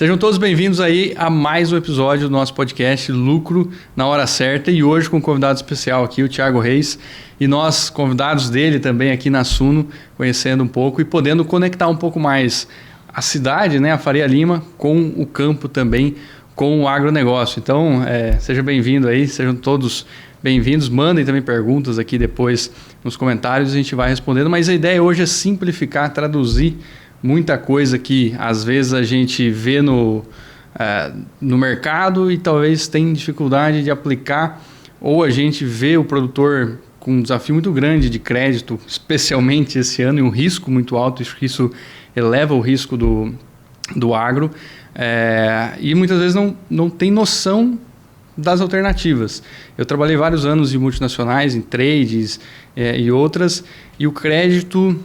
Sejam todos bem-vindos aí a mais um episódio do nosso podcast Lucro na Hora Certa, e hoje com um convidado especial aqui, o Thiago Reis, e nós, convidados dele também aqui na Suno, conhecendo um pouco e podendo conectar um pouco mais a cidade, né, a Faria Lima, com o campo também, com o agronegócio. Então, seja bem-vindo aí, sejam todos bem-vindos, mandem também perguntas aqui depois nos comentários, a gente vai respondendo, mas a ideia hoje é simplificar, traduzir muita coisa que às vezes a gente vê no mercado e talvez tem dificuldade de aplicar, ou a gente vê o produtor com um desafio muito grande de crédito, especialmente esse ano, e um risco muito alto, isso eleva o risco do agro, e muitas vezes não tem noção das alternativas. Eu trabalhei vários anos em multinacionais, em trades e outras, e o crédito,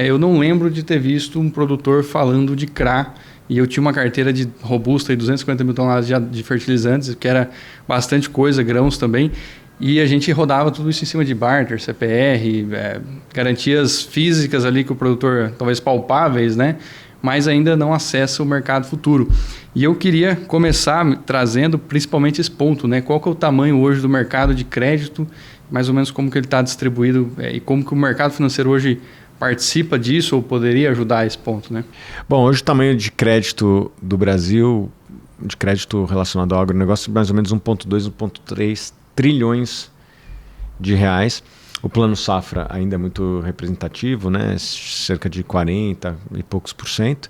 eu não lembro de ter visto um produtor falando de CRA, e eu tinha uma carteira de robusta de 250 mil toneladas de fertilizantes, que era bastante coisa, grãos também, e a gente rodava tudo isso em cima de barter, CPR, garantias físicas ali que o produtor, talvez palpáveis, né? Mas ainda não acessa o mercado futuro. E eu queria começar trazendo principalmente esse ponto, né? Qual que é o tamanho hoje do mercado de crédito, mais ou menos como que ele está distribuído e como que o mercado financeiro hoje participa disso ou poderia ajudar a esse ponto, né? Bom, hoje o tamanho de crédito do Brasil, de crédito relacionado ao agronegócio, é mais ou menos 1,2, 1,3 trilhões de reais. O plano safra ainda é muito representativo, né? Cerca de 40 e poucos %.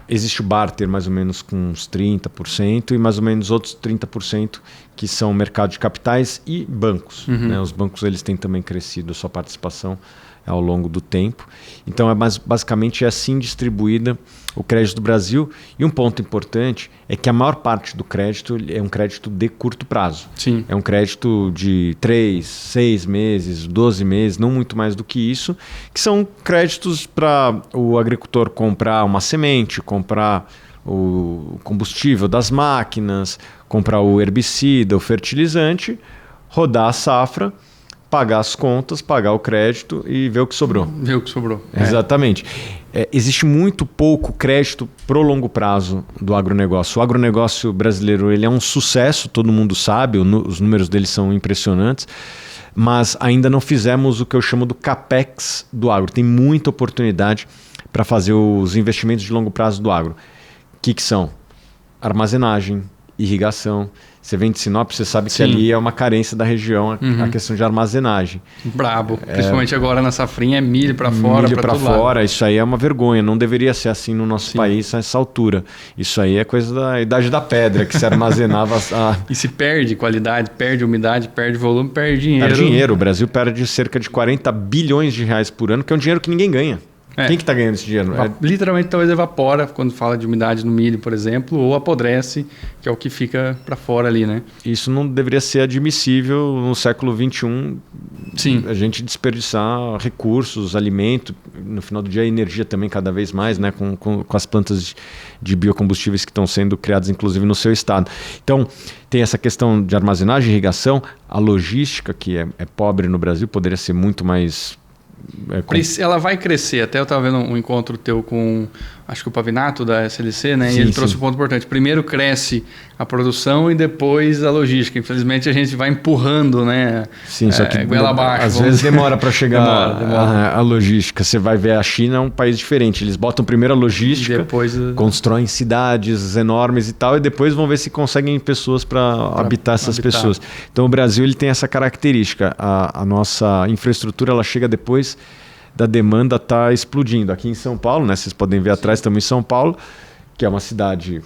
Existe o barter mais ou menos com uns 30% e mais ou menos outros 30% que são mercado de capitais e bancos. Uhum. Né? Os bancos eles têm também crescido a sua participação ao longo do tempo. Então, basicamente é assim distribuída o crédito do Brasil. E um ponto importante é que a maior parte do crédito é um crédito de curto prazo. Sim. É um crédito de 3, 6 meses, 12 meses, não muito mais do que isso, que são créditos para o agricultor comprar uma semente, comprar o combustível das máquinas, comprar o herbicida, o fertilizante, rodar a safra, pagar as contas, pagar o crédito e ver o que sobrou. Ver o que sobrou. Exatamente. Existe muito pouco crédito pro longo prazo do agronegócio. O agronegócio brasileiro ele é um sucesso, todo mundo sabe, os números dele são impressionantes, mas ainda não fizemos o que eu chamo do CAPEX do agro. Tem muita oportunidade para fazer os investimentos de longo prazo do agro. O que são? Armazenagem, irrigação. Você vem de Sinop, você sabe que ali é uma carência da região, a questão de armazenagem. Brabo. Principalmente agora na safrinha é milho para fora. Milho para fora, isso aí é uma vergonha. Não deveria ser assim no nosso país a essa altura. Isso aí é coisa da idade da pedra, que se armazenava... E se perde qualidade, perde umidade, perde volume, perde dinheiro. Perde dinheiro. O Brasil perde cerca de 40 bilhões de reais por ano, que é um dinheiro que ninguém ganha. Quem que está ganhando esse dinheiro? Literalmente talvez evapora quando fala de umidade no milho, por exemplo, ou apodrece, que é o que fica para fora ali, né? Isso não deveria ser admissível no século XXI. Sim. A gente desperdiçar recursos, alimento, no final do dia energia também cada vez mais, né? Com as plantas de biocombustíveis que estão sendo criadas inclusive no seu estado. Então tem essa questão de armazenagem, irrigação, a logística que é pobre no Brasil, poderia ser muito mais... Ela vai crescer. Até eu estava vendo um encontro teu com, acho que o Pavinato da SLC, né? Sim, e ele trouxe um ponto importante. Primeiro cresce a produção e depois a logística. Infelizmente a gente vai empurrando, né? Sim, só que goela abaixo, às vezes demora para chegar demora. A logística. Você vai ver, a China é um país diferente. Eles botam primeiro a logística, depois constroem cidades enormes e tal, e depois vão ver se conseguem pessoas para habitar essas pessoas. Então o Brasil ele tem essa característica. A nossa infraestrutura ela chega depois da demanda tá explodindo. Aqui em São Paulo, né? Vocês podem ver atrás, estamos em São Paulo, que é uma cidade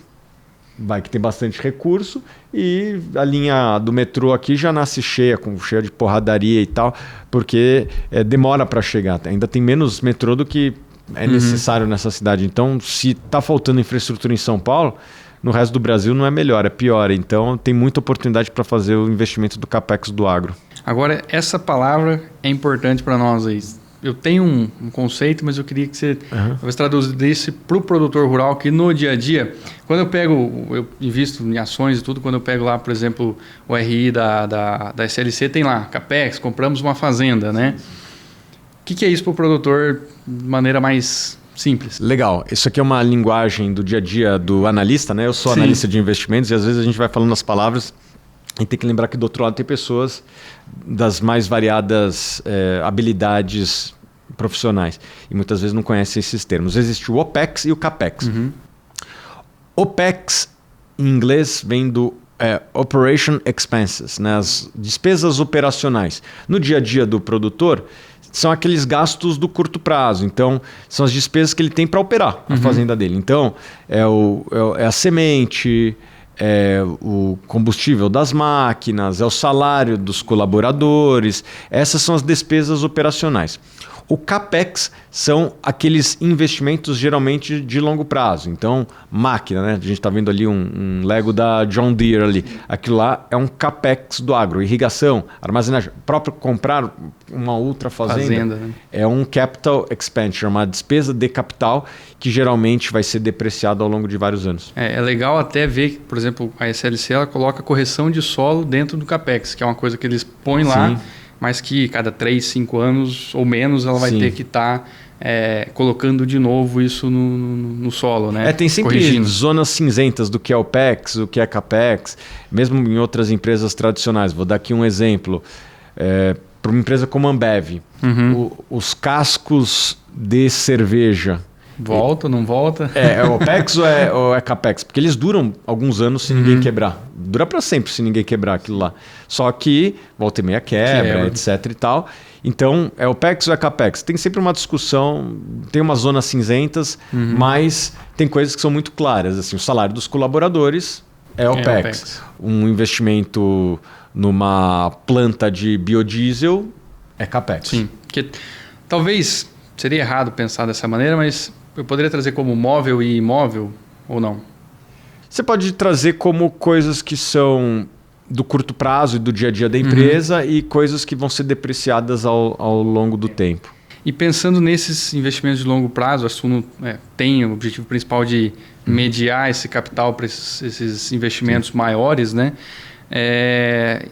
que tem bastante recurso, e a linha do metrô aqui já nasce cheia de porradaria e tal, porque demora para chegar. Ainda tem menos metrô do que é necessário nessa cidade. Então, se está faltando infraestrutura em São Paulo, no resto do Brasil não é melhor, é pior. Então, tem muita oportunidade para fazer o investimento do CAPEX do agro. Agora, essa palavra é importante para nós aí. Eu tenho um conceito, mas eu queria que você talvez traduzisse para o produtor rural que no dia a dia, quando eu invisto em ações e tudo, quando eu pego lá, por exemplo, o RI da SLC, tem lá, CAPEX, compramos uma fazenda, né? O que é isso para o produtor de maneira mais simples. Legal. Isso aqui é uma linguagem do dia a dia do analista, né? Eu sou analista de investimentos e às vezes a gente vai falando as palavras e tem que lembrar que do outro lado tem pessoas das mais variadas habilidades profissionais e muitas vezes não conhecem esses termos. Existe o OPEX e o CAPEX. OPEX em inglês vem do Operation Expenses, né? As despesas operacionais. No dia a dia do produtor, são aqueles gastos do curto prazo. Então, são as despesas que ele tem para operar a fazenda dele. Então, é a semente, é o combustível das máquinas, é o salário dos colaboradores. Essas são as despesas operacionais. O CAPEX são aqueles investimentos geralmente de longo prazo. Então, máquina, né? A gente está vendo ali um Lego da John Deere ali. Aquilo lá é um CAPEX do agro. Irrigação, armazenagem. Próprio comprar uma outra fazenda né? É um Capital Expenditure, uma despesa de capital que geralmente vai ser depreciado ao longo de vários anos. É legal até ver que, por exemplo, a SLC ela coloca correção de solo dentro do CAPEX, que é uma coisa que eles põem lá. Mas que cada 3, 5 anos ou menos ela vai ter que estar colocando de novo isso no solo, né? Tem sempre zonas cinzentas do que é OPEX, o que é CAPEX, mesmo em outras empresas tradicionais. Vou dar aqui um exemplo. Para uma empresa como a Ambev, os cascos de cerveja... Volta, não volta? É OPEX ou é CAPEX? Porque eles duram alguns anos se ninguém quebrar. Dura para sempre se ninguém quebrar aquilo lá. Só que volta e meia quebra, etc e tal. Então, é OPEX ou é CAPEX? Tem sempre uma discussão, tem umas zonas cinzentas, mas tem coisas que são muito claras. Assim, o salário dos colaboradores é OPEX. Um investimento numa planta de biodiesel é CAPEX. Sim, porque talvez seria errado pensar dessa maneira, mas... Eu poderia trazer como móvel e imóvel ou não? Você pode trazer como coisas que são do curto prazo e do dia a dia da empresa e coisas que vão ser depreciadas ao longo do tempo. E pensando nesses investimentos de longo prazo, a Suno tem o objetivo principal de mediar esse capital para esses investimentos maiores, né?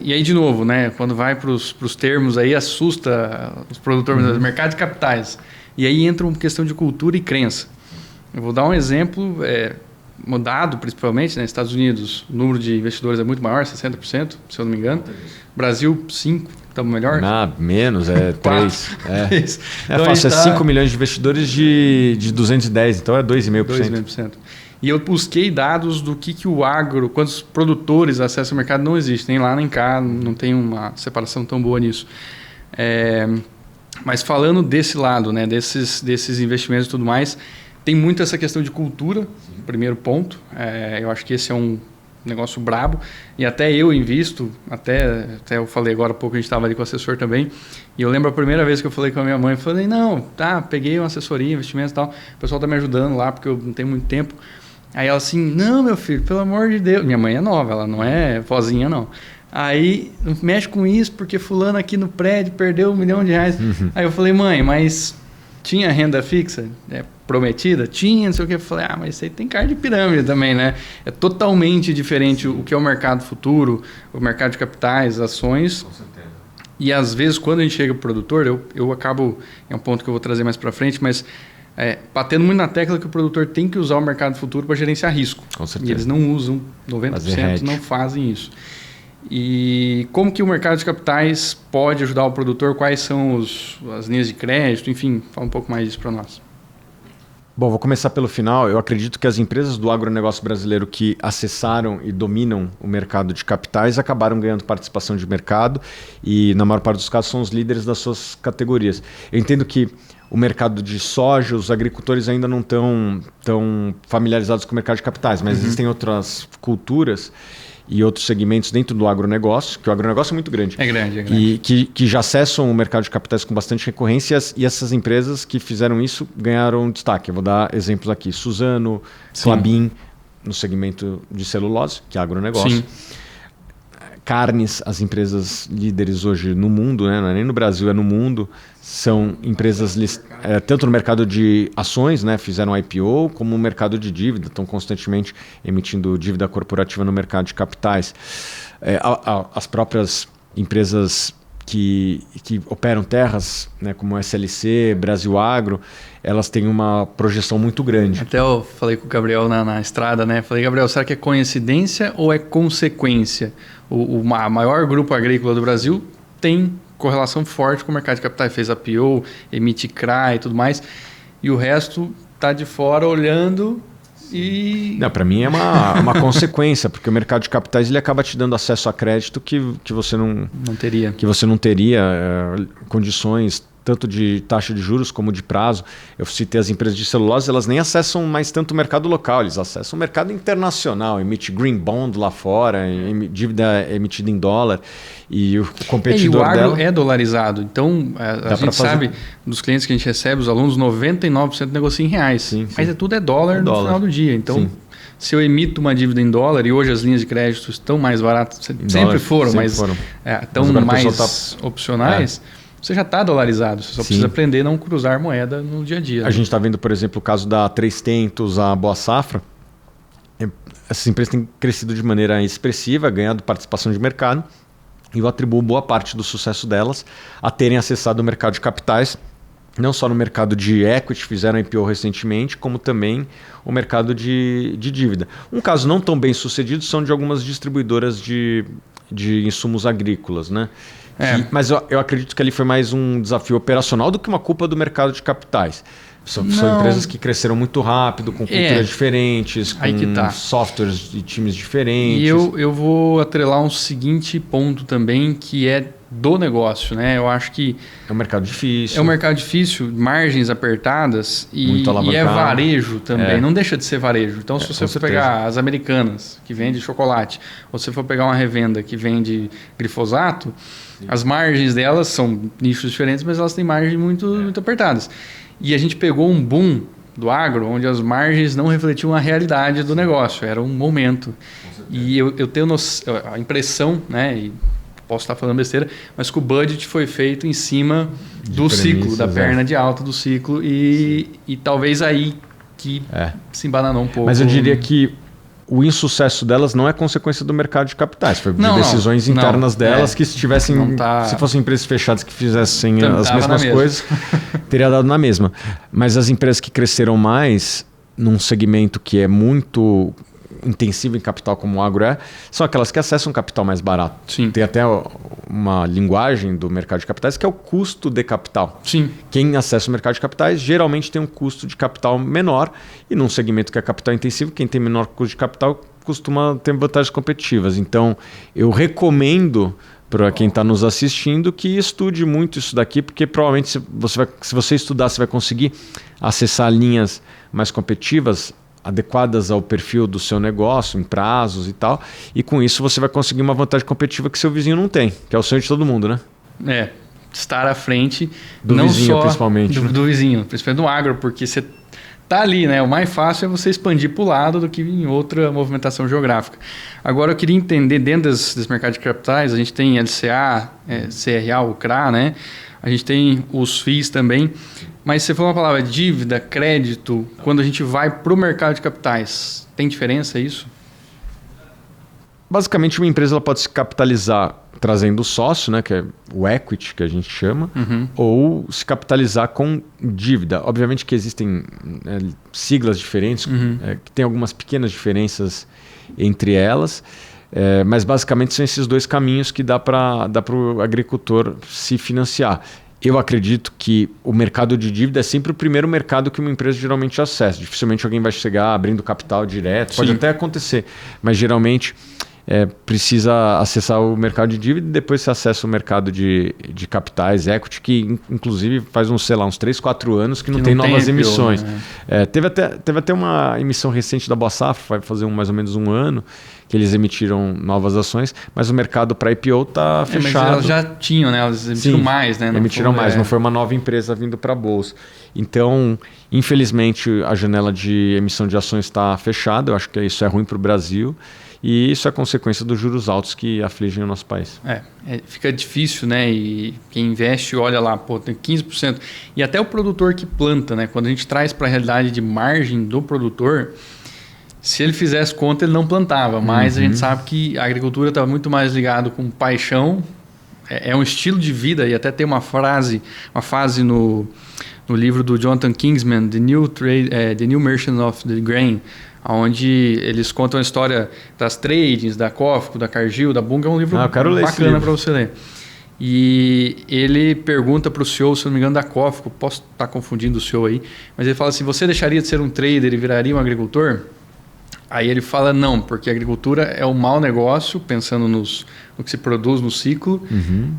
E aí, de novo, né? Quando vai para os termos aí, assusta os produtores do mercado de capitais. E aí entra uma questão de cultura e crença. Eu vou dar um exemplo, mudado principalmente, né? Nos Estados Unidos, o número de investidores é muito maior, 60%, se eu não me engano. Brasil, 5%, estamos melhor? Menos, 3%. Então, fácil, 5 milhões de investidores de 210, então é 2,5%. 2,5%. E eu busquei dados do que o agro, quantos produtores acessam ao mercado, não existe, nem lá nem cá, não tem uma separação tão boa nisso. Mas falando desse lado, né, desses investimentos e tudo mais, tem muito essa questão de cultura, primeiro ponto. Eu acho que esse é um negócio brabo. E até eu invisto, até eu falei agora há pouco, a gente estava ali com o assessor também. E eu lembro a primeira vez que eu falei com a minha mãe, eu falei, não, peguei uma assessoria, investimentos e tal. O pessoal está me ajudando lá, porque eu não tenho muito tempo. Aí ela assim, não, meu filho, pelo amor de Deus. Minha mãe é nova, ela não é vozinha, não. Aí, não mexe com isso, porque fulano aqui no prédio perdeu R$1 milhão. Aí eu falei, mãe, mas tinha renda fixa prometida? Tinha, não sei o que. Eu falei, mas isso aí tem cara de pirâmide também, né? É totalmente diferente o que é o mercado futuro, o mercado de capitais, ações. Com certeza. E às vezes, quando a gente chega para o produtor, eu acabo, é um ponto que eu vou trazer mais para frente, mas batendo muito na tecla que o produtor tem que usar o mercado futuro para gerenciar risco. Com certeza. E eles não usam, 90% não fazem isso. E como que o mercado de capitais pode ajudar o produtor? Quais são as linhas de crédito? Enfim, fala um pouco mais disso para nós. Bom, vou começar pelo final. Eu acredito que as empresas do agronegócio brasileiro que acessaram e dominam o mercado de capitais acabaram ganhando participação de mercado e, na maior parte dos casos, são os líderes das suas categorias. Eu entendo que o mercado de soja, os agricultores ainda não estão tão familiarizados com o mercado de capitais, mas existem outras culturas e outros segmentos dentro do agronegócio, que o agronegócio é muito grande. É grande. E que já acessam o mercado de capitais com bastante recorrências e essas empresas que fizeram isso ganharam destaque. Eu vou dar exemplos aqui. Suzano, Klabin, no segmento de celulose, que é agronegócio. Sim. Carnes, as empresas líderes hoje no mundo, né? Não é nem no Brasil, é no mundo, são empresas tanto no mercado de ações, né? Fizeram IPO, como no mercado de dívida, estão constantemente emitindo dívida corporativa no mercado de capitais. As próprias empresas que operam terras, né, como SLC, Brasil Agro, elas têm uma projeção muito grande. Até eu falei com o Gabriel na estrada, né? Falei, Gabriel, será que é coincidência ou é consequência? O maior grupo agrícola do Brasil tem correlação forte com o mercado de capitais, fez IPO, emite CRA e tudo mais, e o resto está de fora olhando e... Não, para mim é uma consequência, porque o mercado de capitais ele acaba te dando acesso a crédito que você não teria. Que você não teria condições tanto de taxa de juros como de prazo. Eu citei as empresas de celulose, elas nem acessam mais tanto o mercado local, eles acessam o mercado internacional, emite green bond lá fora, dívida emitida em dólar, e o competidor o agro dela... é dolarizado, então a gente sabe dos clientes que a gente recebe, os alunos, 99% negociam em reais, sim. Mas tudo é dólar no final do dia, então... Sim. Se eu emito uma dívida em dólar, e hoje as linhas de crédito estão mais baratas, sempre foram, mas estão mais opcionais, você já está dolarizado, você só precisa aprender a não cruzar moeda no dia a dia. A gente está vendo, por exemplo, o caso da Três Tentos, a Boa Safra. Essas empresas têm crescido de maneira expressiva, ganhado participação de mercado, e eu atribuo boa parte do sucesso delas a terem acessado o mercado de capitais, não só no mercado de equity, fizeram IPO recentemente, como também o mercado de dívida. Um caso não tão bem sucedido são de algumas distribuidoras de insumos agrícolas, né? Mas eu acredito que ali foi mais um desafio operacional do que uma culpa do mercado de capitais. São empresas que cresceram muito rápido, com culturas diferentes, com softwares e times diferentes. E eu vou atrelar um seguinte ponto também, que é do negócio, né? Eu acho que... É um mercado difícil. É um mercado difícil, margens apertadas e é varejo também. Não deixa de ser varejo. Então, se você for pegar as Americanas, que vende chocolate, ou se for pegar uma revenda que vende glifosato, as margens delas são nichos diferentes, mas elas têm margens muito apertadas. E a gente pegou um boom do agro, onde as margens não refletiam a realidade do negócio, era um momento. E eu tenho a impressão, né, e posso estar falando besteira, mas que o budget foi feito em cima do ciclo, da perna de alta do ciclo, e talvez aí que se embananou um pouco. Mas eu diria que o insucesso delas não é consequência do mercado de capitais, foi de decisões internas delas que se fossem empresas fechadas que fizessem as mesmas coisas, teria dado na mesma. Mas as empresas que cresceram mais num segmento que é muito intensivo em capital como o agro são aquelas que acessam capital mais barato. Sim. Tem até uma linguagem do mercado de capitais que é o custo de capital. Sim. Quem acessa o mercado de capitais geralmente tem um custo de capital menor, e num segmento que é capital intensivo, quem tem menor custo de capital costuma ter vantagens competitivas. Então, eu recomendo para quem está nos assistindo que estude muito isso daqui, porque provavelmente se você estudar, você vai conseguir acessar linhas mais competitivas, adequadas ao perfil do seu negócio, em prazos e tal, e com isso você vai conseguir uma vantagem competitiva que seu vizinho não tem, que é o sonho de todo mundo, né? Estar à frente do não vizinho, só principalmente. Do vizinho, principalmente no agro, porque você tá ali, né? O mais fácil é você expandir para o lado do que em outra movimentação geográfica. Agora eu queria entender, dentro desse mercado de capitais, a gente tem LCA, CRA, o CRA, né? A gente tem os FIIs também, mas você falou uma palavra, dívida, crédito, quando a gente vai para o mercado de capitais, tem diferença isso? Basicamente, uma empresa ela pode se capitalizar trazendo sócio, né, que é o equity, que a gente chama, ou se capitalizar com dívida. Obviamente que existem siglas diferentes, que tem algumas pequenas diferenças entre elas, mas basicamente são esses dois caminhos que dá para o agricultor se financiar. Eu acredito que o mercado de dívida é sempre o primeiro mercado que uma empresa geralmente acessa. Dificilmente alguém vai chegar abrindo capital direto, pode até acontecer, mas geralmente precisa acessar o mercado de dívida e depois se acessa o mercado de capitais, equity, que inclusive faz uns 3, 4 anos que não tem novas emissões. Né? Teve até uma emissão recente da Boa Safra, vai fazer mais ou menos um ano, que eles emitiram novas ações, mas o mercado para IPO está fechado. Mas elas já tinham, né? Elas emitiram mais, né? Emitiram mais, não foi uma nova empresa vindo para a Bolsa. Então, infelizmente, a janela de emissão de ações está fechada, eu acho que isso é ruim para o Brasil, e isso é consequência dos juros altos que afligem o nosso país. Fica difícil, né? E quem investe olha lá, tem 15%. E até o produtor que planta, né? Quando a gente traz para a realidade de margem do produtor, se ele fizesse conta, ele não plantava. Mas a gente sabe que a agricultura estava muito mais ligado com paixão, é um estilo de vida, e até tem uma fase no livro do Jonathan Kingsman, The New Merchant of the Grain, onde eles contam a história das tradings, da COFCO, da Cargill, da Bunge. É um livro bacana para você ler. E ele pergunta para o CEO, se não me engano, da COFCO, posso estar confundindo o CEO aí, mas ele fala assim, você deixaria de ser um trader e viraria um agricultor? Aí ele fala não, porque a agricultura é um mau negócio, pensando no que se produz no ciclo,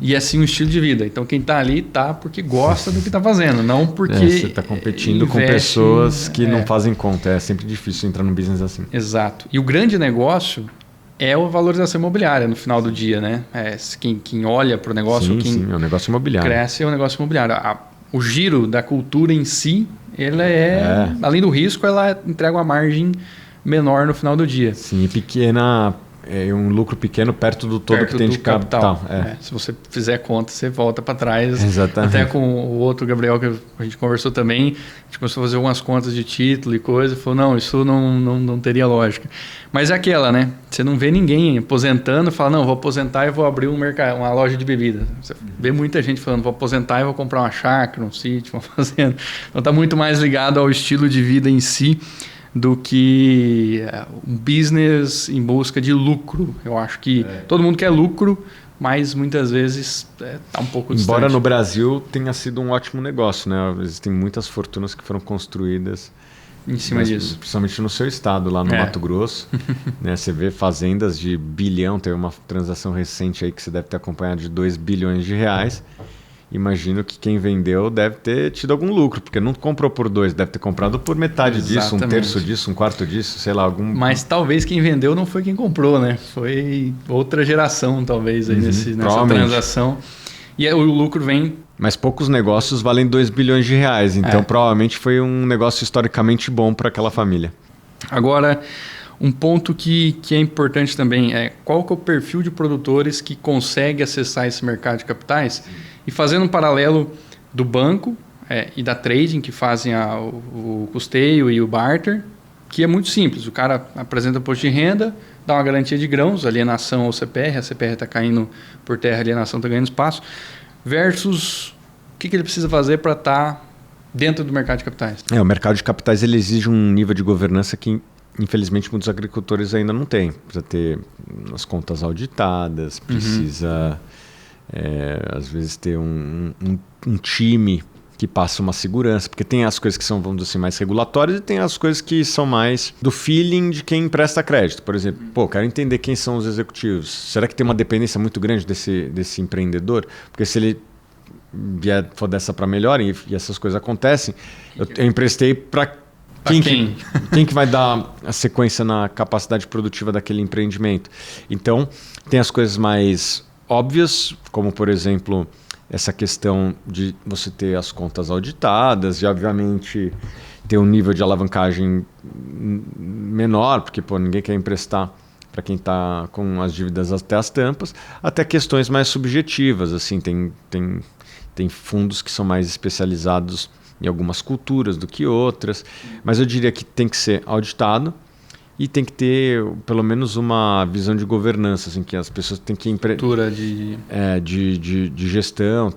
e é sim um estilo de vida. Então quem está ali está porque gosta do que está fazendo, não porque você está competindo com pessoas que não fazem conta. É sempre difícil entrar num business assim. Exato. E o grande negócio é a valorização imobiliária no final do dia, né? Quem olha para o negócio, sim, é um negócio imobiliário. Cresce é um negócio imobiliário. O giro da cultura em si, ela além do risco, ela entrega uma margem menor no final do dia. Sim, pequena, um lucro pequeno perto do todo que tem de capital. Se você fizer conta, você volta para trás. Exatamente. Até com o outro Gabriel que a gente conversou também, a gente começou a fazer algumas contas de título e coisa, e falou, não, isso não teria lógica. Mas é aquela, né? Você não vê ninguém aposentando, fala, não, vou aposentar e vou abrir uma loja de bebida. Você vê muita gente falando, vou aposentar e vou comprar uma chácara, um sítio, uma fazenda. Então está muito mais ligado ao estilo de vida em si, do que um business em busca de lucro. Eu acho que todo mundo quer lucro, mas muitas vezes está um pouco distante. Embora no Brasil tenha sido um ótimo negócio, né? Existem muitas fortunas que foram construídas em cima disso. Principalmente no seu estado, lá no Mato Grosso. Né? Você vê fazendas de bilhão, teve uma transação recente aí que você deve ter acompanhado de 2 bilhões de reais. Imagino que quem vendeu deve ter tido algum lucro, porque não comprou por 2, deve ter comprado por metade disso, um terço disso, um quarto disso, sei lá, algum... Mas talvez quem vendeu não foi quem comprou, né? Foi outra geração, talvez, aí nessa transação. E o lucro vem... Mas poucos negócios valem 2 bilhões de reais, então provavelmente foi um negócio historicamente bom para aquela família. Agora, um ponto que é importante também é qual que é o perfil de produtores que consegue acessar esse mercado de capitais. E fazendo um paralelo do banco e da trading, que fazem o custeio e o barter, que é muito simples. O cara apresenta posto de renda, dá uma garantia de grãos, alienação ao CPR, a CPR está caindo por terra, a alienação está ganhando espaço, versus o que ele precisa fazer para estar dentro do mercado de capitais. O mercado de capitais ele exige um nível de governança que, infelizmente, muitos agricultores ainda não têm. Precisa ter as contas auditadas, precisa... às vezes ter um time que passa uma segurança, porque tem as coisas que são, vamos dizer assim, mais regulatórias e tem as coisas que são mais do feeling de quem empresta crédito. Por exemplo, quero entender quem são os executivos. Será que tem uma dependência muito grande desse empreendedor? Porque se ele for dessa para melhor e essas coisas acontecem, eu emprestei para quem que vai dar a sequência na capacidade produtiva daquele empreendimento? Então, tem as coisas mais óbvias, como por exemplo essa questão de você ter as contas auditadas e obviamente ter um nível de alavancagem menor, porque ninguém quer emprestar para quem está com as dívidas até as tampas, até questões mais subjetivas, assim, tem fundos que são mais especializados em algumas culturas do que outras, mas eu diria que tem que ser auditado. E tem que ter, pelo menos, uma visão de governança, assim, que as pessoas têm que... Cultura de gestão,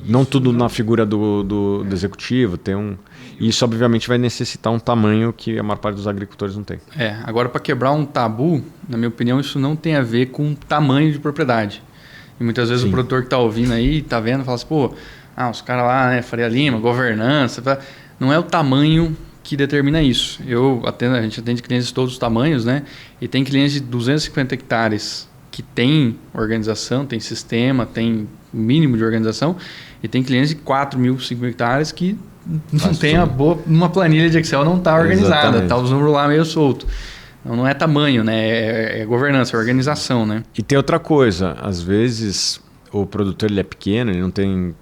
não tudo na figura do executivo. E isso, obviamente, vai necessitar um tamanho que a maior parte dos agricultores não tem. Agora, para quebrar um tabu, na minha opinião, isso não tem a ver com tamanho de propriedade. E muitas vezes o produtor que está ouvindo aí, está vendo, fala assim, os caras lá, né, Faria Lima, governança... Não é o tamanho que determina isso. A gente atende clientes de todos os tamanhos, né? E tem clientes de 250 hectares que tem organização, tem sistema, tem mínimo de organização, e tem clientes de 4.000, 5.000 hectares que não tem uma planilha de Excel, não está organizada, está os números lá meio solto. Então, não é tamanho, né? É governança, é organização, né? E tem outra coisa, às vezes o produtor ele é pequeno, ele não tem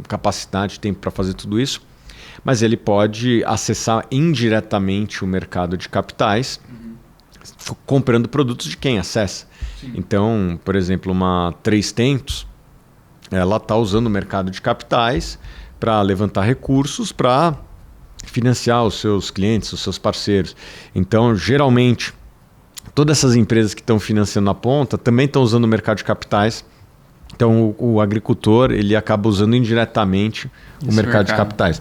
capacidade, tempo para fazer tudo isso, mas ele pode acessar indiretamente o mercado de capitais comprando produtos de quem acessa. Sim. Então, por exemplo, uma 3tentos, ela está usando o mercado de capitais para levantar recursos para financiar os seus clientes, os seus parceiros. Então, geralmente, todas essas empresas que estão financiando na ponta também estão usando o mercado de capitais Então o agricultor ele acaba usando indiretamente o mercado de capitais.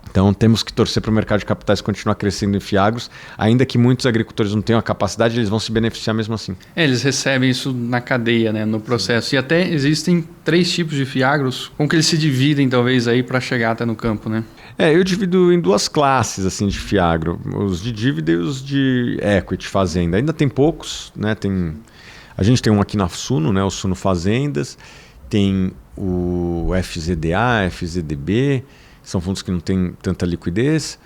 Então temos que torcer para o mercado de capitais continuar crescendo em Fiagros, ainda que muitos agricultores não tenham a capacidade, eles vão se beneficiar mesmo assim. Eles recebem isso na cadeia, né, no processo. Sim. E até existem 3 tipos de Fiagros, como que eles se dividem talvez aí para chegar até no campo, né? Eu divido em 2 classes assim de Fiagro, os de dívida e os de equity, fazenda. Ainda tem poucos, né? A gente tem um aqui na Suno, né, o Suno Fazendas, tem o FZDA, FZDB, são fundos que não têm tanta liquidez.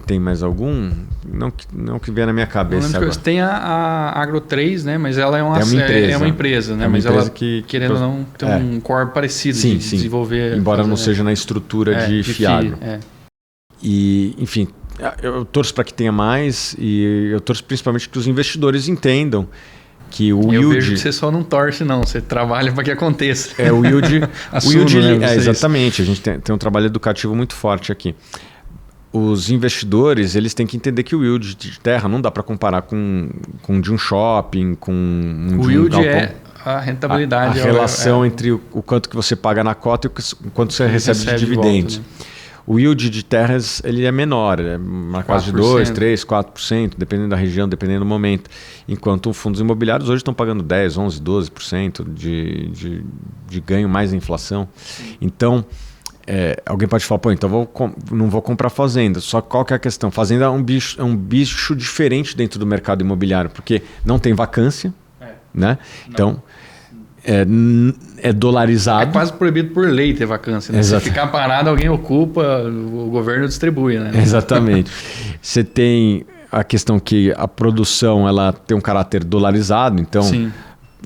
Tem mais algum? Não que vier na minha cabeça agora. Tem a Agro 3, né? Mas ela é uma empresa, né? Mas ela, que querendo ou não, tem um core parecido de desenvolver. Embora não seja na estrutura de Fiagro. E, enfim, eu torço para que tenha mais e eu torço principalmente que os investidores entendam que o yield... Eu vejo que você só não torce, não. Você trabalha para que aconteça. O yield... né, exatamente. A gente tem um trabalho educativo muito forte aqui. Os investidores, eles têm que entender que o yield de terra não dá para comparar com de um shopping, com o yield é a rentabilidade. A relação entre o quanto que você paga na cota e o quanto você recebe de dividendos. Volta, né? O yield de terras ele é menor, é na casa de 2%, 3%, 4%, dependendo da região, dependendo do momento. Enquanto fundos imobiliários hoje estão pagando 10%, 11%, 12% de ganho mais a inflação. Então, alguém pode falar, então não vou comprar fazenda. Só que qual que é a questão? Fazenda é um bicho diferente dentro do mercado imobiliário, porque não tem vacância, né? Então... É dolarizado. É quase proibido por lei ter vacância, né? Se ficar parado, alguém ocupa, o governo distribui, né? Exatamente. Você tem a questão que a produção ela tem um caráter dolarizado, então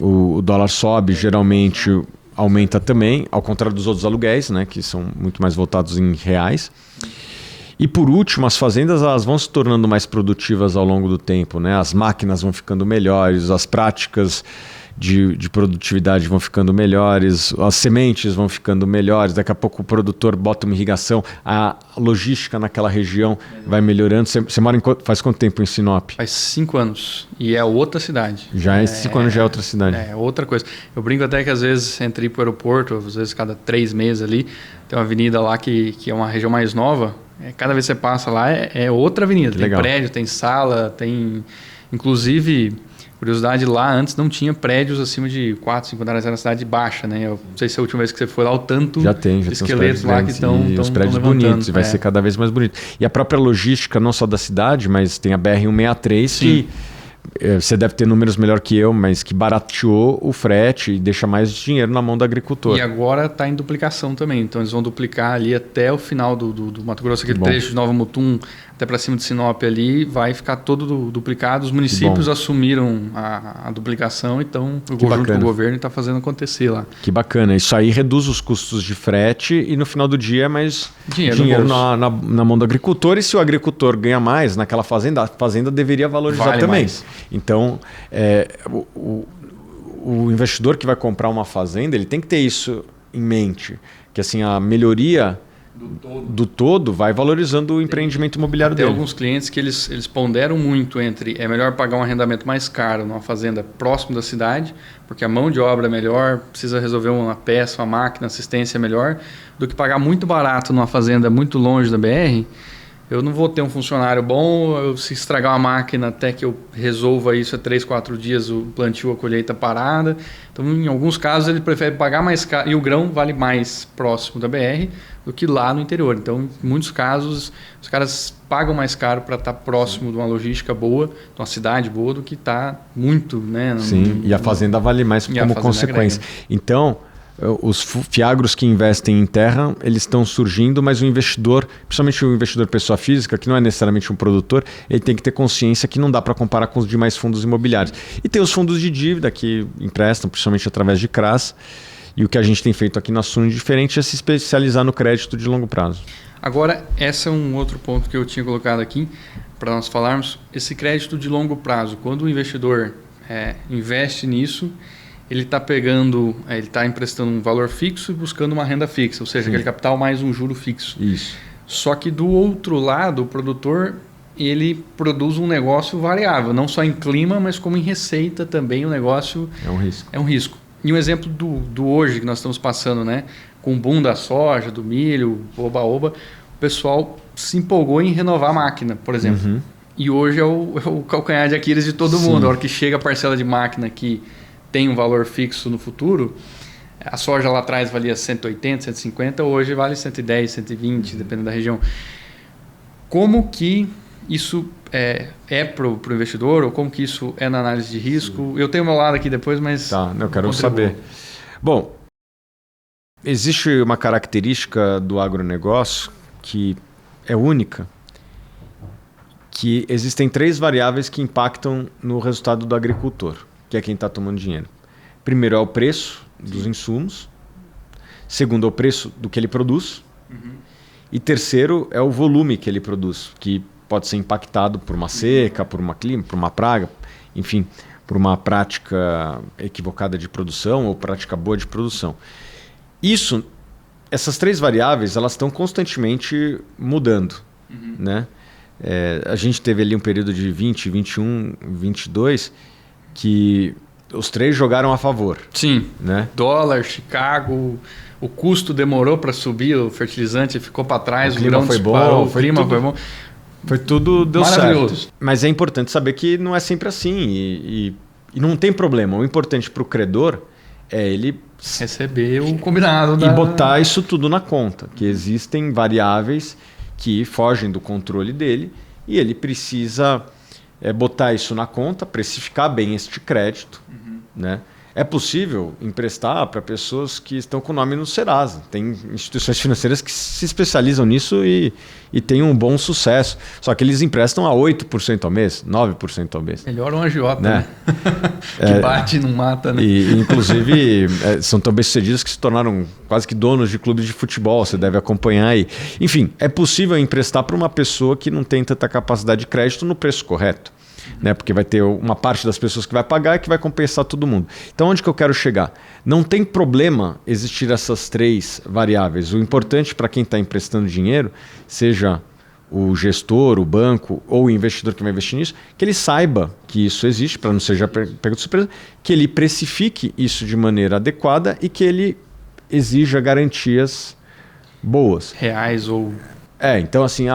o dólar sobe, geralmente aumenta também, ao contrário dos outros aluguéis, né? Que são muito mais voltados em reais. E por último, as fazendas elas vão se tornando mais produtivas ao longo do tempo, né? As máquinas vão ficando melhores, as práticas de produtividade vão ficando melhores, as sementes vão ficando melhores, daqui a pouco o produtor bota uma irrigação, a logística naquela região vai melhorando. Você mora faz quanto tempo em Sinop? Faz 5 anos e é outra cidade. 5 anos já é outra cidade. É outra coisa. Eu brinco até que às vezes entre ir para o aeroporto, às vezes cada 3 meses ali, tem uma avenida lá que é uma região mais nova, cada vez que você passa lá é outra avenida. Tem prédio, tem sala, tem inclusive... Curiosidade, lá antes não tinha prédios acima de 4, 5 andares, era uma cidade baixa, né? Eu não sei se a última vez que você foi lá, o tanto já tem esqueletos lá que estão os prédios bonitos, e vai ser cada vez mais bonito. E a própria logística, não só da cidade, mas tem a BR-163, que você deve ter números melhor que eu, mas que barateou o frete e deixa mais dinheiro na mão do agricultor. E agora está em duplicação também, então eles vão duplicar ali até o final do Mato Grosso, aquele trecho de Nova Mutum até para cima de Sinop ali, vai ficar todo duplicado. Os municípios assumiram a duplicação, então junto com o governo está fazendo acontecer lá. Que bacana, isso aí reduz os custos de frete e no final do dia é mais dinheiro na mão do agricultor, e se o agricultor ganha mais naquela fazenda, a fazenda deveria valorizar também. Mais. Então, o investidor que vai comprar uma fazenda, ele tem que ter isso em mente, que assim, a melhoria do todo vai valorizando o empreendimento imobiliário dele. Tem alguns clientes que eles ponderam muito entre é melhor pagar um arrendamento mais caro numa fazenda próximo da cidade, porque a mão de obra é melhor, precisa resolver uma peça, uma máquina, assistência é melhor, do que pagar muito barato numa fazenda muito longe da BR. Eu não vou ter um funcionário bom, se estragar uma máquina até que eu resolva isso, 3, 4 dias o plantio, a colheita parada. Então, em alguns casos, ele prefere pagar mais caro, e o grão vale mais próximo da BR do que lá no interior. Então, em muitos casos, os caras pagam mais caro para estar próximo de uma logística boa, de uma cidade boa, do que estar muito, né? Sim, e a fazenda vale mais como consequência. Então... Os fiagros que investem em terra, eles estão surgindo, mas o investidor, principalmente o investidor pessoa física, que não é necessariamente um produtor, ele tem que ter consciência que não dá para comparar com os demais fundos imobiliários. E tem os fundos de dívida que emprestam, principalmente através de CRAs, e o que a gente tem feito aqui na Suno diferente é se especializar no crédito de longo prazo. Agora, esse é um outro ponto que eu tinha colocado aqui, para nós falarmos, esse crédito de longo prazo, quando o investidor investe nisso, ele está ele está emprestando um valor fixo e buscando uma renda fixa, ou seja, aquele capital mais um juro fixo. Isso. Só que do outro lado, o produtor, ele produz um negócio variável, não só em clima, mas como em receita também o negócio é um risco. É um risco. E um exemplo do hoje que nós estamos passando, né? Com o boom da soja, do milho, oba-oba, o pessoal se empolgou em renovar a máquina, por exemplo. E hoje é o calcanhar de Aquiles de todo mundo. A hora que chega a parcela de máquina que tem um valor fixo no futuro, a soja lá atrás valia 180, 150, hoje vale 110, 120, dependendo da região. Como que isso é para o investidor, ou como que isso é na análise de risco? Eu tenho o meu lado aqui depois, mas... Tá, eu quero saber. Bom, existe uma característica do agronegócio que é única, que existem 3 variáveis que impactam no resultado do agricultor, que é quem está tomando dinheiro. Primeiro é o preço dos insumos, segundo é o preço do que ele produz, e terceiro é o volume que ele produz, que pode ser impactado por uma seca, por uma clima, por uma praga, enfim, por uma prática equivocada de produção ou prática boa de produção. Essas 3 variáveis, elas estão constantemente mudando, né? A gente teve ali um período de 20, 21, 22 que os 3 jogaram a favor. Sim, né? Dólar, Chicago, o custo demorou para subir, o fertilizante ficou para trás, o clima foi bom, o clima foi bom. Foi tudo, deu maravilhoso. Certo. Mas é importante saber que não é sempre assim e não tem problema. O importante para o credor é ele receber o combinado e botar isso tudo na conta, que existem variáveis que fogem do controle dele e ele precisa botar isso na conta, precificar bem este crédito, né? É possível emprestar para pessoas que estão com o nome no Serasa. Tem instituições financeiras que se especializam nisso e têm um bom sucesso. Só que eles emprestam a 8% ao mês, 9% ao mês. Melhor um agiota, né? Que bate e não mata, né? E, inclusive, são tão bem-sucedidos que se tornaram quase que donos de clubes de futebol. Você deve acompanhar aí. Enfim, é possível emprestar para uma pessoa que não tem tanta capacidade de crédito no preço correto. Né? Porque vai ter uma parte das pessoas que vai pagar e que vai compensar todo mundo. Então, onde que eu quero chegar? Não tem problema existir essas 3 variáveis. O importante para quem está emprestando dinheiro, seja o gestor, o banco ou o investidor que vai investir nisso, que ele saiba que isso existe, para não ser pego de surpresa, que ele precifique isso de maneira adequada e que ele exija garantias boas. Reais ou... Então assim,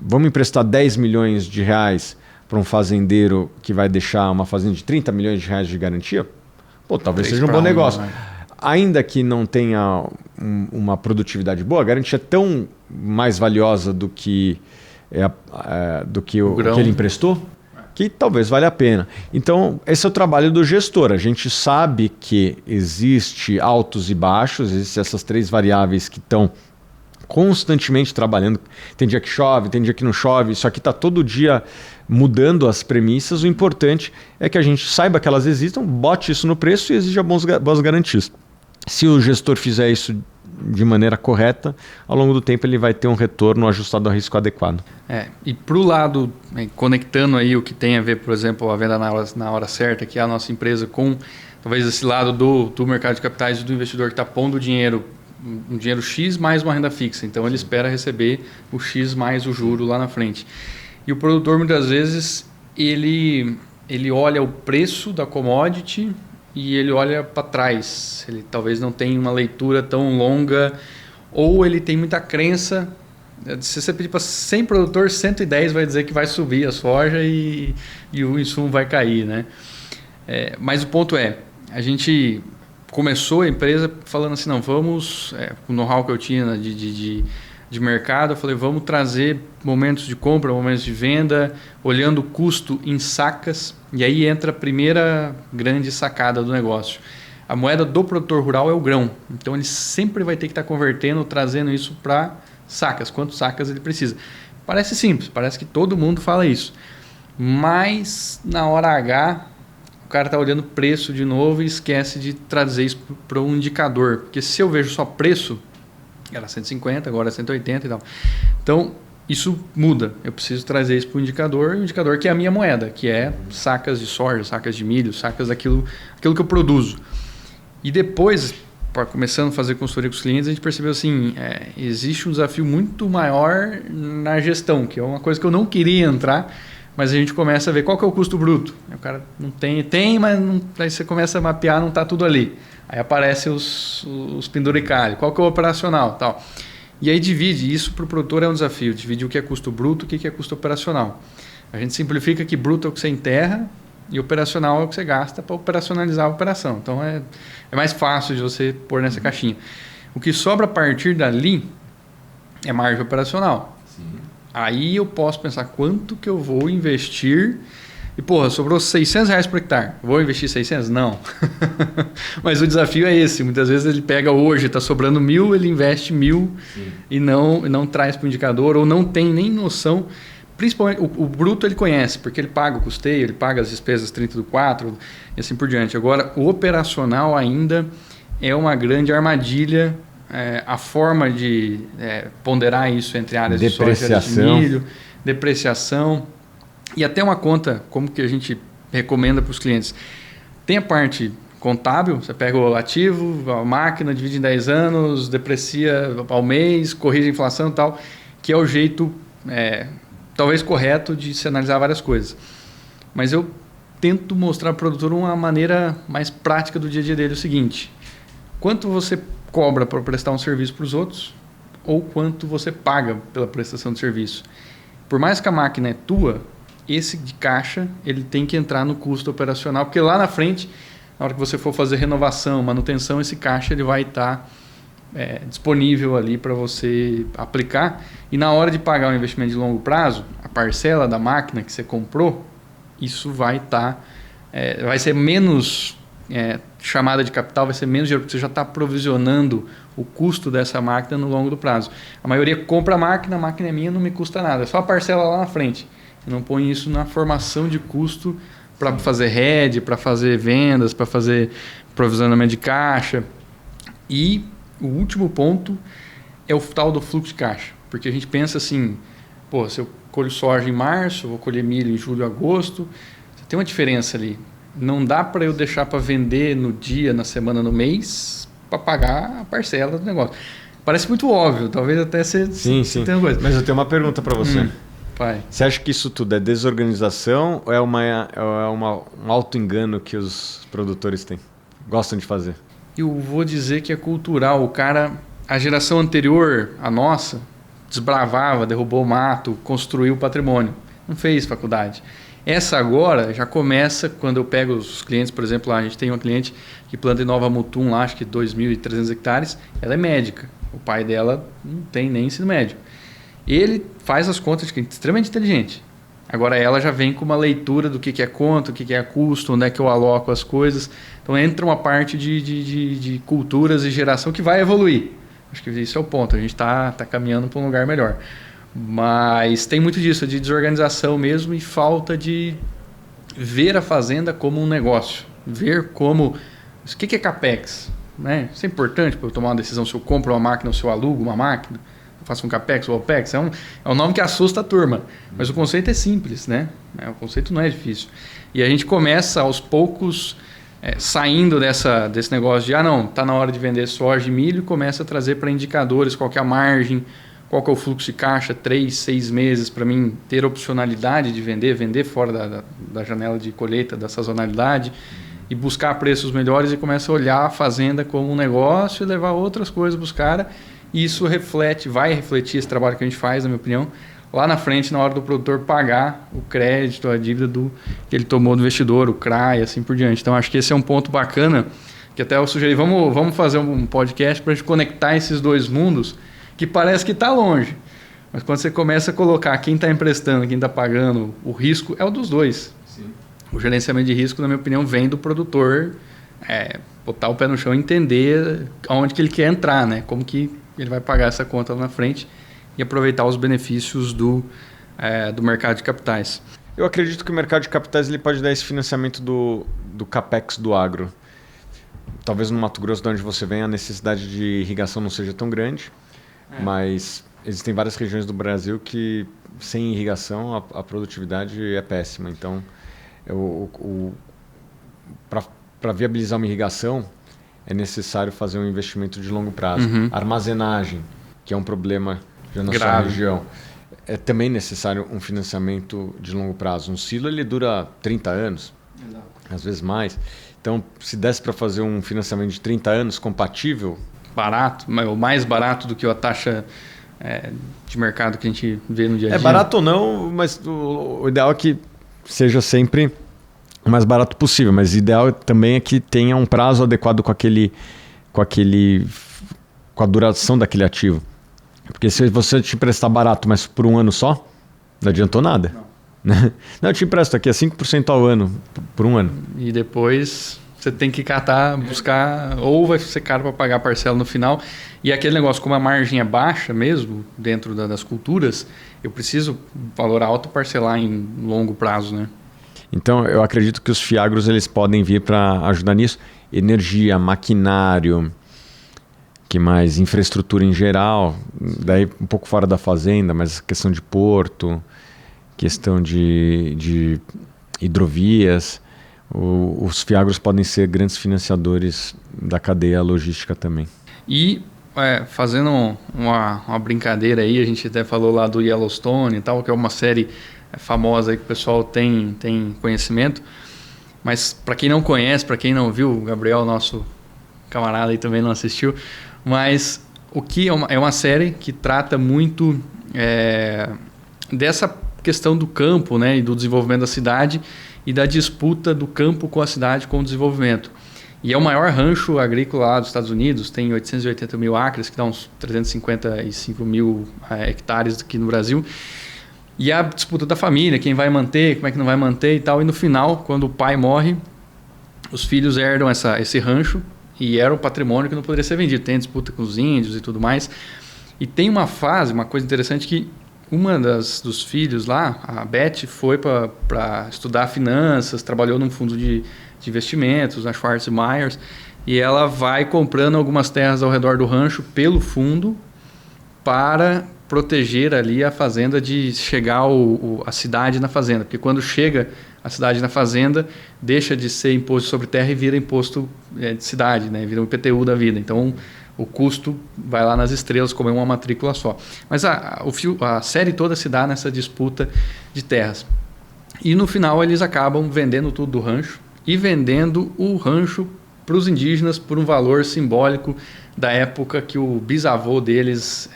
vamos emprestar 10 milhões de reais para um fazendeiro que vai deixar uma fazenda de 30 milhões de reais de garantia, talvez seja um bom negócio. Ainda que não tenha uma produtividade boa, a garantia é tão mais valiosa do que o que ele emprestou, que talvez valha a pena. Então, esse é o trabalho do gestor. A gente sabe que existe altos e baixos, existem essas 3 variáveis que estão constantemente trabalhando. Tem dia que chove, tem dia que não chove. Isso aqui está todo dia mudando as premissas. O importante é que a gente saiba que elas existam, bote isso no preço e exija boas garantias. Se o gestor fizer isso de maneira correta, ao longo do tempo ele vai ter um retorno ajustado ao risco adequado. E para o lado, conectando aí o que tem a ver, por exemplo, a venda na hora certa, que é a nossa empresa, com talvez esse lado do mercado de capitais e do investidor que está pondo dinheiro, um dinheiro X mais uma renda fixa. Então ele espera receber o X mais o juro lá na frente. E o produtor muitas vezes ele olha o preço da commodity e ele olha para trás. Ele talvez não tenha uma leitura tão longa ou ele tem muita crença. Se você pedir para 100 produtor, 110 vai dizer que vai subir a soja e o insumo vai cair, né? Mas o ponto a gente começou a empresa falando assim, não, vamos, com o know-how que eu tinha de mercado, eu falei, vamos trazer momentos de compra, momentos de venda, olhando o custo em sacas, e aí entra a primeira grande sacada do negócio. A moeda do produtor rural é o grão, então ele sempre vai ter que estar convertendo, trazendo isso para sacas, quantos sacas ele precisa. Parece simples, parece que todo mundo fala isso, mas na hora H, o cara está olhando preço de novo e esquece de trazer isso para um indicador, porque se eu vejo só preço, era 150, agora é 180 e tal. Então, isso muda. Eu preciso trazer isso para o indicador que é a minha moeda, que é sacas de soja, sacas de milho, sacas daquilo que eu produzo. E depois, começando a fazer consultoria com os clientes, a gente percebeu assim, existe um desafio muito maior na gestão, que é uma coisa que eu não queria entrar, mas a gente começa a ver qual que é o custo bruto. cara não tem, mas não, aí você começa a mapear, não está tudo ali. Aí aparecem os penduricalhos, qual que é o operacional, tal. E aí divide, isso para o produtor é um desafio, divide o que é custo bruto, o que é custo operacional. A gente simplifica que bruto é o que você enterra e operacional é o que você gasta para operacionalizar a operação. Então é mais fácil de você pôr nessa caixinha. O que sobra a partir dali é margem operacional. Sim. Aí eu posso pensar quanto que eu vou investir. E, porra, sobrou R$600 por hectare. Vou investir 600? Não. Mas o desafio é esse. Muitas vezes ele pega hoje, está sobrando 1.000, ele investe 1.000 e não traz para o indicador ou não tem nem noção. Principalmente o bruto ele conhece, porque ele paga o custeio, ele paga as despesas 30 do 4 e assim por diante. Agora, o operacional ainda é uma grande armadilha. A forma de ponderar isso entre áreas de soja e de milho, depreciação. E até uma conta, como que a gente recomenda para os clientes. Tem a parte contábil, você pega o ativo, a máquina, divide em 10 anos, deprecia ao mês, corrige a inflação e tal, que é o jeito talvez correto de se analisar várias coisas. Mas eu tento mostrar para o produtor uma maneira mais prática do dia a dia dele, o seguinte: quanto você cobra para prestar um serviço para os outros ou quanto você paga pela prestação de serviço. Por mais que a máquina é tua, esse de caixa ele tem que entrar no custo operacional, porque lá na frente, na hora que você for fazer renovação, manutenção, esse caixa ele vai estar disponível ali para você aplicar. E na hora de pagar um investimento de longo prazo, a parcela da máquina que você comprou, isso vai estar, vai ser menos chamada de capital, vai ser menos dinheiro, porque você já está provisionando o custo dessa máquina no longo do prazo. A maioria compra a máquina é minha, não me custa nada, é só a parcela lá na frente. Eu não põe isso na formação de custo para fazer head, para fazer vendas, para fazer provisionamento de caixa. E o último ponto é o tal do fluxo de caixa. Porque a gente pensa assim, se eu colho soja em março, eu vou colher milho em julho, agosto, tem uma diferença ali. Não dá para eu deixar para vender no dia, na semana, no mês, para pagar a parcela do negócio. Parece muito óbvio, talvez até você tenha uma coisa. Mas eu tenho uma pergunta para você. Vai. Você acha que isso tudo é desorganização ou é um auto-engano que os produtores gostam de fazer? Eu vou dizer que é cultural. A geração anterior, a nossa, desbravava, derrubou o mato, construiu o patrimônio. Não fez faculdade. Essa agora já começa quando eu pego os clientes, por exemplo, lá a gente tem uma cliente que planta em Nova Mutum, lá, acho que 2.300 hectares, ela é médica. O pai dela não tem nem ensino médio. Ele faz as contas, que é extremamente inteligente. Agora ela já vem com uma leitura do que é conta, o que é custo, onde é que eu aloco as coisas. Então entra uma parte de culturas e geração que vai evoluir. Acho que isso é o ponto, a gente está caminhando para um lugar melhor. Mas tem muito disso, de desorganização mesmo e falta de ver a fazenda como um negócio. Ver como... O que é CAPEX? Né? Isso é importante para eu tomar uma decisão se eu compro uma máquina ou se eu alugo uma máquina. Faço um CAPEX ou OPEX, é um nome que assusta a turma, mas o conceito é simples, né? O conceito não é difícil. E a gente começa aos poucos saindo desse negócio de não, está na hora de vender soja e milho, começa a trazer para indicadores qual que é a margem, qual que é o fluxo de caixa, 3, 6 meses para mim ter opcionalidade de vender fora da janela de colheita, da sazonalidade e buscar preços melhores e começa a olhar a fazenda como um negócio e levar outras coisas para os caras. E isso vai refletir esse trabalho que a gente faz, na minha opinião, lá na frente, na hora do produtor pagar o crédito, a dívida que ele tomou do investidor, o CRA e assim por diante. Então, acho que esse é um ponto bacana, que até eu sugeri, vamos fazer um podcast para a gente conectar esses dois mundos, que parece que está longe. Mas quando você começa a colocar quem está emprestando, quem está pagando, o risco é o dos dois. Sim. O gerenciamento de risco, na minha opinião, vem do produtor botar o pé no chão e entender aonde que ele quer entrar, né? Como que ele vai pagar essa conta lá na frente e aproveitar os benefícios do mercado de capitais. Eu acredito que o mercado de capitais ele pode dar esse financiamento do CAPEX do agro. Talvez no Mato Grosso, de onde você vem, a necessidade de irrigação não seja tão grande, mas existem várias regiões do Brasil que sem irrigação a produtividade é péssima. Então, para viabilizar uma irrigação, é necessário fazer um investimento de longo prazo. Armazenagem, que é um problema já na sua região. É também necessário um financiamento de longo prazo. Um silo ele dura 30 anos. às vezes mais. Então, se desse para fazer um financiamento de 30 anos compatível... Barato, o mais barato do que a taxa de mercado que a gente vê no dia a dia. É barato ou não, mas o ideal é que seja sempre o mais barato possível. Mas o ideal também é que tenha um prazo adequado com a duração daquele ativo. Porque se você te emprestar barato, mas por um ano só, não adiantou nada. Não, eu te empresto aqui a 5% ao ano, por um ano. E depois você tem que catar, buscar, ou vai ser caro para pagar a parcela no final. E aquele negócio, como a margem é baixa mesmo, dentro das culturas, eu preciso valor alto parcelar em longo prazo, né? Então, eu acredito que os fiagros eles podem vir para ajudar nisso. Energia, maquinário, que mais? Infraestrutura em geral, daí um pouco fora da fazenda, mas questão de porto, questão de hidrovias. Os fiagros podem ser grandes financiadores da cadeia logística também. E fazendo uma brincadeira aí, a gente até falou lá do Yellowstone e tal, que é uma série famosa aí que o pessoal tem conhecimento. Mas para quem não conhece, para quem não viu, o Gabriel, nosso camarada aí também não assistiu, mas o que é uma série que trata muito dessa questão do campo, né, e do desenvolvimento da cidade e da disputa do campo com a cidade, com o desenvolvimento. E é o maior rancho agrícola lá dos Estados Unidos, tem 880 mil acres, que dá uns 355 mil hectares aqui no Brasil. E a disputa da família, quem vai manter, como é que não vai manter e tal. E no final, quando o pai morre, os filhos herdam esse rancho e era um patrimônio que não poderia ser vendido. Tem disputa com os índios e tudo mais. E tem uma coisa interessante que uma dos filhos lá, a Beth, foi para estudar finanças, trabalhou num fundo de investimentos, na Schwartz Myers, e ela vai comprando algumas terras ao redor do rancho pelo fundo para proteger ali a fazenda de chegar a cidade na fazenda. Porque quando chega a cidade na fazenda, deixa de ser imposto sobre terra e vira imposto de cidade, né? Vira um IPTU da vida. Então, o custo vai lá nas estrelas, como é uma matrícula só. Mas a série toda se dá nessa disputa de terras. E no final eles acabam vendendo tudo do rancho e vendendo o rancho para os indígenas por um valor simbólico da época que o bisavô deles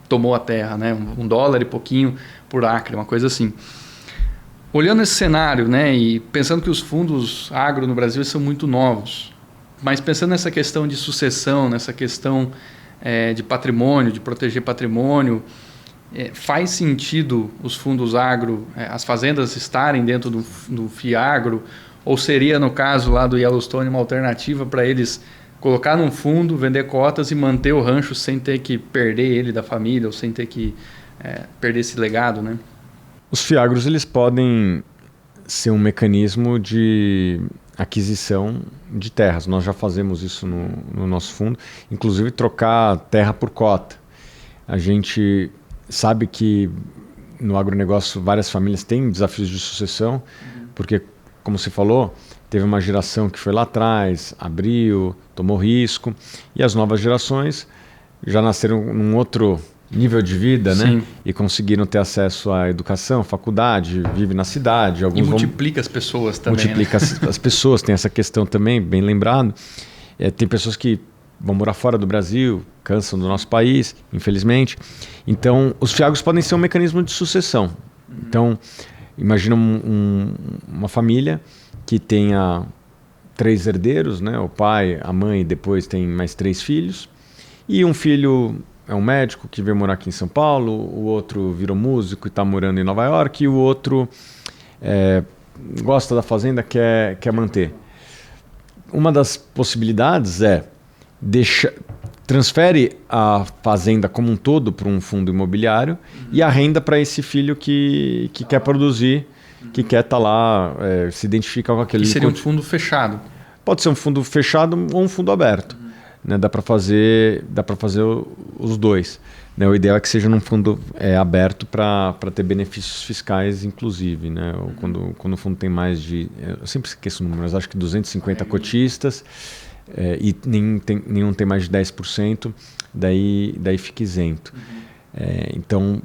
tomou a terra, né? $1 e pouquinho por acre, uma coisa assim. Olhando esse cenário, né, e pensando que os fundos agro no Brasil são muito novos, mas pensando nessa questão de sucessão, nessa questão de patrimônio, de proteger patrimônio, faz sentido os fundos agro, as fazendas estarem dentro do FIAGRO, ou seria, no caso lá do Yellowstone, uma alternativa para eles colocar num fundo, vender cotas e manter o rancho sem ter que perder ele da família, ou sem ter que perder esse legado, né? Os FIAGROS eles podem ser um mecanismo de aquisição de terras. Nós já fazemos isso no nosso fundo, inclusive trocar terra por cota. A gente sabe que no agronegócio várias famílias têm desafios de sucessão, porque, como você falou, teve uma geração que foi lá atrás, abriu, tomou risco, e as novas gerações já nasceram num outro nível de vida, né? E conseguiram ter acesso à educação, faculdade, vive na cidade. Alguns multiplica as pessoas também. Multiplica as pessoas, tem essa questão também, bem lembrado. Tem pessoas que vão morar fora do Brasil, cansam do nosso país, infelizmente. Então, os FIAGROS podem ser um mecanismo de sucessão. Então, imagina uma família que tenha 3 herdeiros, né? O pai, a mãe, depois tem mais 3 filhos. E um filho é um médico que veio morar aqui em São Paulo, o outro virou músico e está morando em Nova York, e o outro gosta da fazenda, quer manter. Uma das possibilidades é transfere a fazenda como um todo para um fundo imobiliário e a renda para esse filho que quer produzir, que quer estar lá, se identificar com aquele... E seria um fundo fechado? Pode ser um fundo fechado ou um fundo aberto. Né, dá para fazer os dois. Né, o ideal é que seja num fundo aberto para ter benefícios fiscais, inclusive. Né, quando o fundo tem mais de... Eu sempre esqueço o número, mas acho que 250 cotistas e nenhum tem mais de 10%, daí fica isento. Então,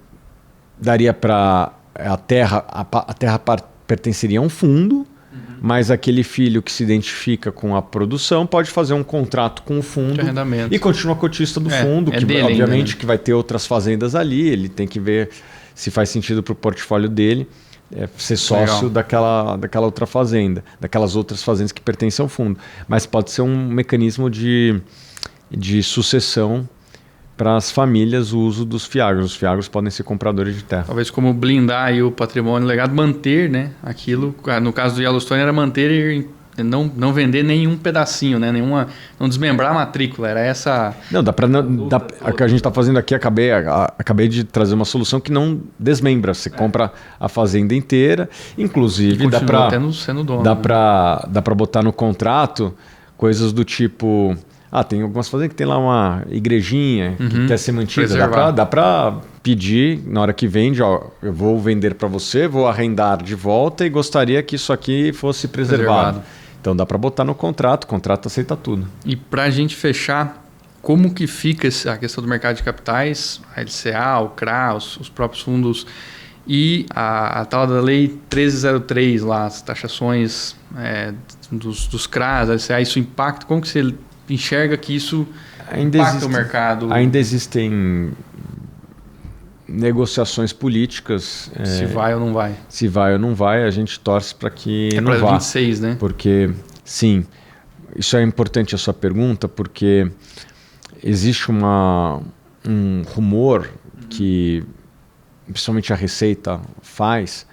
daria para... A terra pertenceria a um fundo, mas aquele filho que se identifica com a produção pode fazer um contrato com o fundo e continua cotista do fundo, que dele obviamente ainda, né? que vai ter outras fazendas ali, ele tem que ver se faz sentido para o portfólio dele ser sócio daquela outra fazenda, daquelas outras fazendas que pertencem ao fundo. Mas pode ser um mecanismo de sucessão para as famílias, o uso dos fiagros. Os fiagros podem ser compradores de terra. Talvez como blindar aí o patrimônio legado, manter, né, aquilo. No caso do Yellowstone era manter, não vender nenhum pedacinho, né, não desmembrar a matrícula. Era essa... Não, o que a gente está fazendo aqui, acabei de trazer uma solução que não desmembra. Você compra a fazenda inteira, inclusive dá para botar no contrato coisas do tipo... tem algumas fazendas que tem lá uma igrejinha que quer ser mantida. Dá para pedir na hora que vende, eu vou vender para você, vou arrendar de volta e gostaria que isso aqui fosse preservado. Então dá para botar no contrato, o contrato aceita tudo. E para a gente fechar, como que fica a questão do mercado de capitais, a LCA, o CRA, os próprios fundos e a tal da lei 1303 lá, as taxações dos CRAs, LCA, isso impacta, como que você enxerga que isso impacta o mercado? Ainda existem negociações políticas. Se vai ou não vai. Se vai ou não vai, a gente torce para que não vá. 26, né? Porque, sim, isso é importante a sua pergunta, porque existe um rumor que, principalmente a Receita faz,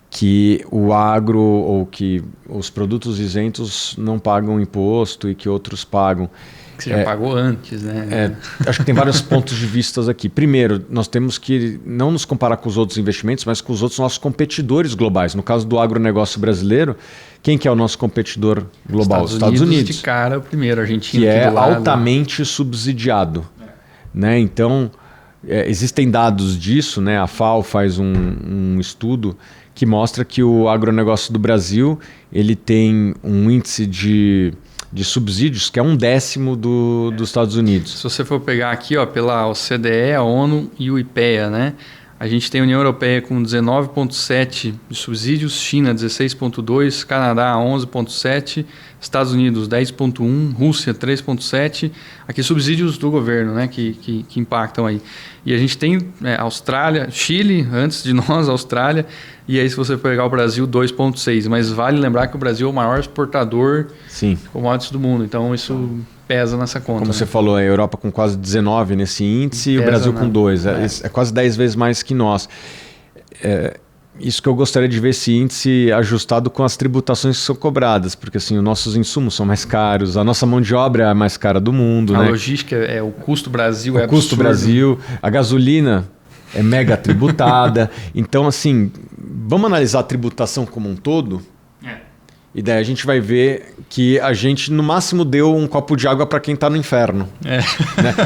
que o agro ou que os produtos isentos não pagam imposto e que outros pagam. Que você já pagou antes, né? Acho que tem vários pontos de vista aqui. Primeiro, nós temos que não nos comparar com os outros investimentos, mas com os outros nossos competidores globais. No caso do agronegócio brasileiro, quem que é o nosso competidor global? Estados Unidos. De cara, o primeiro, Argentina. Que é altamente subsidiado. Né? Então, existem dados disso, né? A FAO faz um estudo que mostra que o agronegócio do Brasil ele tem um índice de subsídios que é 1/10 dos Estados Unidos. Se você for pegar aqui pela OCDE, a ONU e o IPEA, né? A gente tem a União Europeia com 19,7 de subsídios, China 16,2, Canadá 11,7, Estados Unidos 10,1, Rússia 3,7. Aqui subsídios do governo, né, que impactam aí. E a gente tem Austrália, Chile, antes de nós, Austrália, e aí se você pegar o Brasil 2,6. Mas vale lembrar que o Brasil é o maior exportador de commodities do mundo, então isso pesa nessa conta. Como você falou, a Europa com quase 19 nesse índice e o Brasil com 2. É quase 10 vezes mais que nós. Isso que eu gostaria de ver, esse índice ajustado com as tributações que são cobradas, porque assim, os nossos insumos são mais caros, a nossa mão de obra é a mais cara do mundo. A logística, o custo Brasil é absurdo. O custo Brasil, a gasolina é mega tributada. Então, assim, vamos analisar a tributação como um todo? E daí a gente vai ver que a gente, no máximo, deu um copo de água para quem está no inferno. Né?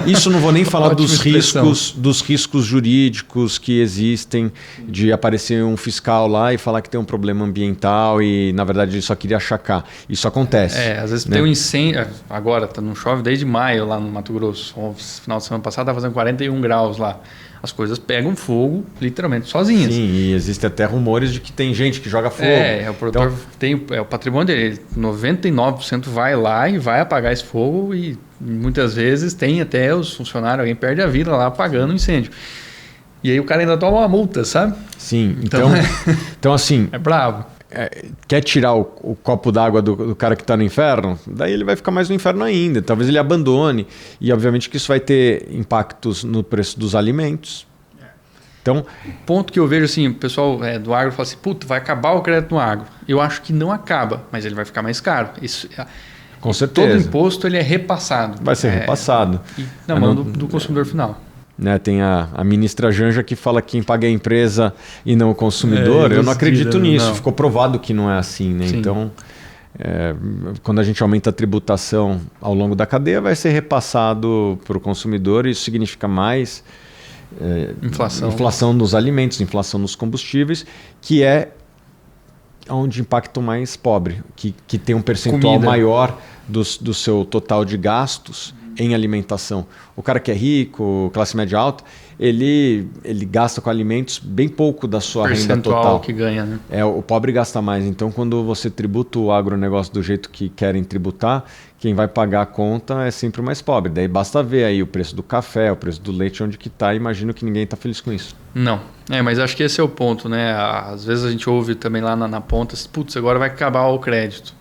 Isso não vou nem falar dos riscos jurídicos que existem, de aparecer um fiscal lá e falar que tem um problema ambiental e, na verdade, ele só queria achacar. Isso acontece. Às vezes tem um incêndio. Agora, não chove desde maio lá no Mato Grosso. No final de semana passado estava fazendo 41 graus lá. As coisas pegam fogo literalmente sozinhas. Sim, e existem até rumores de que tem gente que joga fogo. O produtor tem o patrimônio dele. 99% vai lá e vai apagar esse fogo e muitas vezes tem até os funcionários, alguém perde a vida lá apagando o incêndio. E aí o cara ainda toma uma multa, sabe? Sim, então assim... É bravo. Quer tirar o copo d'água do cara que está no inferno? Daí ele vai ficar mais no inferno ainda. Talvez ele abandone. E obviamente que isso vai ter impactos no preço dos alimentos. Então, o ponto que eu vejo assim, o pessoal do agro fala assim, vai acabar o crédito no agro. Eu acho que não acaba, mas ele vai ficar mais caro. Isso, com certeza. Todo imposto ele é repassado. Vai ser repassado. Na mão do consumidor final. Né, tem a ministra Janja que fala que quem paga é a empresa e não o consumidor. Eu não acredito nisso. Ficou provado que não é assim. Né? Então, quando a gente aumenta a tributação ao longo da cadeia, vai ser repassado para o consumidor. Isso significa mais inflação nos alimentos, inflação nos combustíveis, que é onde impacta o mais pobre, que tem um percentual maior do seu total de gastos em alimentação. O cara que é rico, classe média alta, ele gasta com alimentos bem pouco da sua renda total. Que ganha, né? O pobre gasta mais. Então, quando você tributa o agronegócio do jeito que querem tributar, quem vai pagar a conta é sempre o mais pobre. Daí basta ver aí o preço do café, o preço do leite, onde que está. Imagino que ninguém está feliz com isso. Não. Mas acho que esse é o ponto, né? Às vezes a gente ouve também lá na ponta, putz, agora vai acabar o crédito.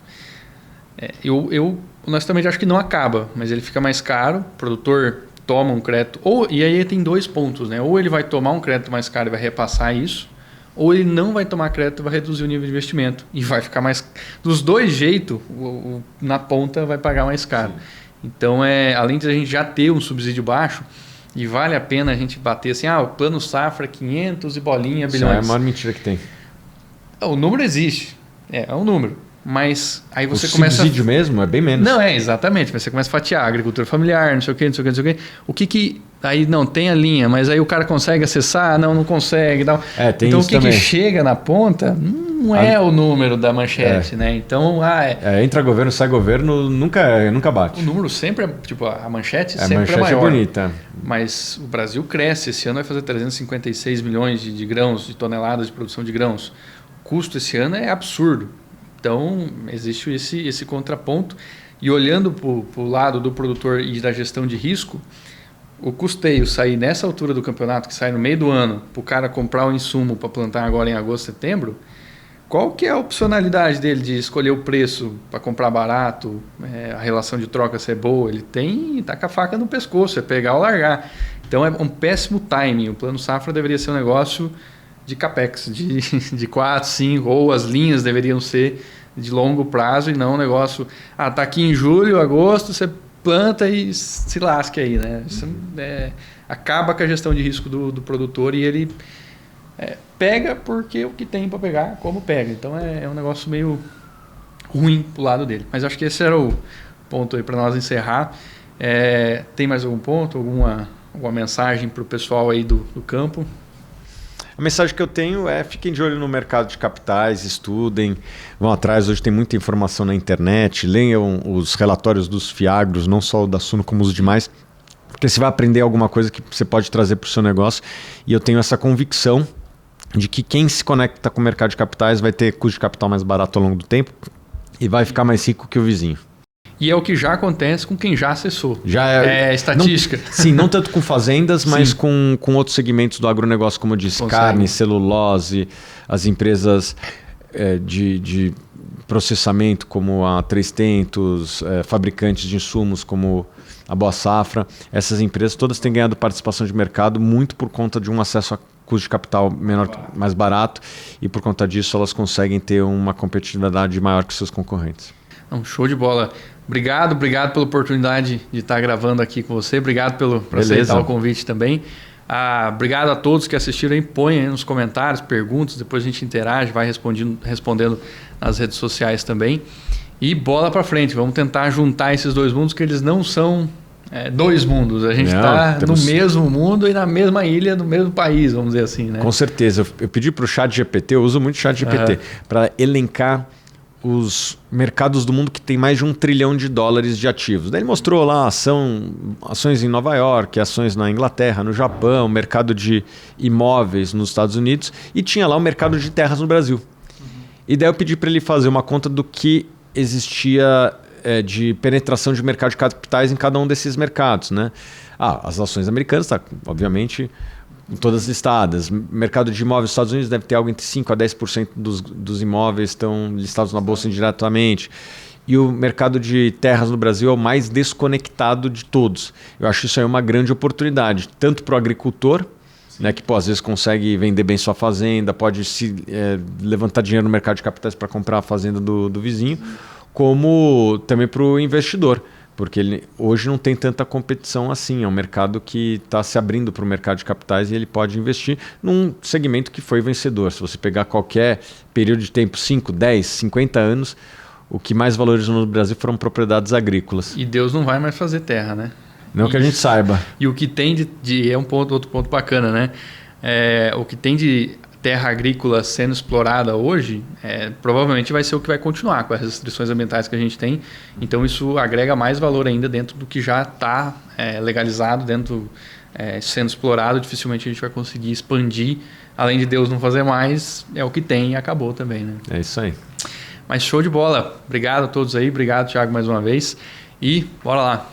Eu honestamente acho que não acaba, mas ele fica mais caro, o produtor toma um crédito, e aí tem 2 pontos, né? Ou ele vai tomar um crédito mais caro e vai repassar isso, ou ele não vai tomar crédito e vai reduzir o nível de investimento. E vai ficar mais... Dos dois jeitos, na ponta vai pagar mais caro. Sim. Então, além de a gente já ter um subsídio baixo, e vale a pena a gente bater assim, o plano safra 500 e bolinha bilhões. Isso é a maior mentira que tem. O número existe, é um número. Mas aí você começa... O subsídio mesmo é bem menos. Não, exatamente. Você começa a fatiar agricultura familiar, não sei o quê. O que... Aí não, tem a linha, mas aí o cara consegue acessar? Não consegue. Não. Tem então isso o que chega na ponta não é o número da manchete, né? Então, entra governo, sai governo, nunca bate. O número sempre é, tipo, a manchete sempre é maior. É bonita. Mas o Brasil cresce. Esse ano vai fazer 356 milhões de grãos, de toneladas de produção de grãos. O custo esse ano é absurdo. Então, existe esse contraponto. E olhando para o lado do produtor e da gestão de risco, o custeio sair nessa altura do campeonato, que sai no meio do ano, para o cara comprar o insumo para plantar agora em agosto, setembro, qual que é a opcionalidade dele de escolher o preço para comprar barato, a relação de troca ser boa? Ele tá com a faca no pescoço, é pegar ou largar. Então, é um péssimo timing. O plano safra deveria ser um negócio de capex, de 4, 5, ou as linhas deveriam ser de longo prazo e não um negócio... tá aqui em julho, agosto, você planta e se lasque aí, né? Isso acaba com a gestão de risco do produtor e ele pega porque o que tem para pegar, como pega. Então é um negócio meio ruim pro lado dele. Mas acho que esse era o ponto aí para nós encerrar. Tem mais algum ponto, alguma mensagem para o pessoal aí do campo? A mensagem que eu tenho fiquem de olho no mercado de capitais, estudem, vão atrás. Hoje tem muita informação na internet, leiam os relatórios dos FIAGROS, não só o da Suno como os demais, porque você vai aprender alguma coisa que você pode trazer para o seu negócio. E eu tenho essa convicção de que quem se conecta com o mercado de capitais vai ter custo de capital mais barato ao longo do tempo e vai ficar mais rico que o vizinho. E é o que já acontece com quem já acessou. Já é estatística. Não tanto com fazendas, mas com outros segmentos do agronegócio, como eu disse, carne, celulose, as empresas de processamento, como a Três Tentos, fabricantes de insumos, como a Boa Safra. Essas empresas todas têm ganhado participação de mercado muito por conta de um acesso a custo de capital menor, mais barato, e por conta disso elas conseguem ter uma competitividade maior que seus concorrentes. Show de bola. Obrigado pela oportunidade de estar gravando aqui com você. Obrigado por aceitar o convite também. Obrigado a todos que assistiram aí. Põe aí nos comentários, perguntas, depois a gente interage, vai respondendo nas redes sociais também. E bola para frente, vamos tentar juntar esses dois mundos, que eles não são dois mundos. A gente está no mesmo mundo e na mesma ilha, no mesmo país, vamos dizer assim, né? Com certeza. Eu pedi para o ChatGPT, eu uso muito o ChatGPT, para elencar os mercados do mundo que tem mais de $1 trilhão de ativos. Daí ele mostrou lá ações em Nova York, ações na Inglaterra, no Japão, mercado de imóveis nos Estados Unidos, e tinha lá o mercado de terras no Brasil. E daí eu pedi para ele fazer uma conta do que existia de penetração de mercado de capitais em cada um desses mercados, né? As ações americanas, obviamente, todas listadas. Mercado de imóveis nos Estados Unidos deve ter algo entre 5% a 10% dos imóveis estão listados na bolsa indiretamente. E o mercado de terras no Brasil é o mais desconectado de todos. Eu acho isso aí uma grande oportunidade, tanto para o agricultor, né, que às vezes consegue vender bem sua fazenda, pode levantar dinheiro no mercado de capitais para comprar a fazenda do vizinho, como também para o investidor. Porque ele hoje não tem tanta competição assim. É um mercado que está se abrindo para o mercado de capitais e ele pode investir num segmento que foi vencedor. Se você pegar qualquer período de tempo, 5, 10, 50 anos, o que mais valorizou no Brasil foram propriedades agrícolas. E Deus não vai mais fazer terra, né? Não que a gente saiba. E o que tem outro ponto bacana, né? O que tem de terra agrícola sendo explorada hoje, provavelmente vai ser o que vai continuar com as restrições ambientais que a gente tem. Então isso agrega mais valor ainda dentro do que já está legalizado, sendo explorado. Dificilmente a gente vai conseguir expandir. Além de Deus não fazer mais, é o que tem e acabou também, né? É isso aí. Mas show de bola. Obrigado a todos aí. Obrigado, Thiago, mais uma vez. E bora lá.